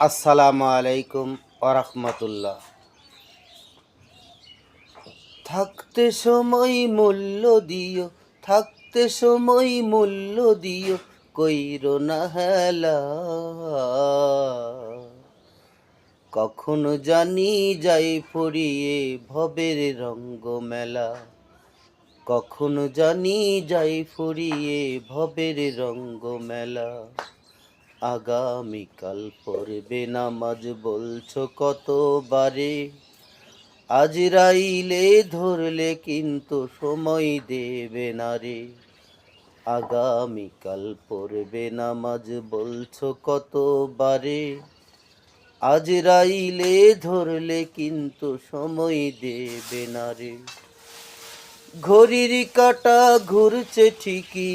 আসসালামু আলাইকুম ওরহমতুল্লাহ। থাকতে সময় মূল্য দিও, থাকতে সময় মূল্য দিও, কইরো না হেলা। কখনো জানি যাই ফুরিয়ে ভবের রঙ্গ মেলা, কখনো জানি যাই ফুরিয়ে ভবের রঙ্গ মেলা। আগামীকাল পড়বে নামাজ বলছো কতবারে, আজরাইলে ধরলে কিন্তু সময় দেবে না রে। আগামীকাল পড়বে নামাজ বলছো কতবারে, আজরাইলে ধরলে কিন্তু সময় দেবে না রে। ঘড়ির কাঁটা ঘুরছে ঠিকই,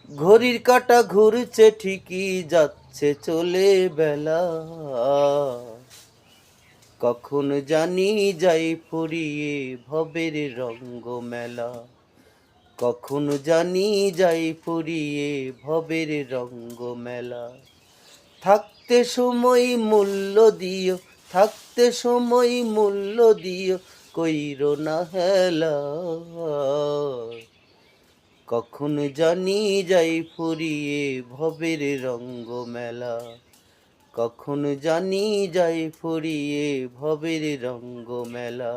ঘড়ির কাঁটা ঘুরছে ঠিকই, যাচ্ছে চলে বেলা। কখন জানি যাই ফুরিয়ে ভবের রঙ্গ মেলা, কখন জানি যাই ফুরিয়ে ভবের রঙ্গ মেলা। থাকতে সময় মূল্য দিও, থাকতে সময় মূল্য দিও, কইরো না হেলা। কখন জানি যাই ফুরিয়ে ভবের রঙ্গ মেলা, কখন জানি যাই ফুরিয়ে ভবের রঙ্গ মেলা।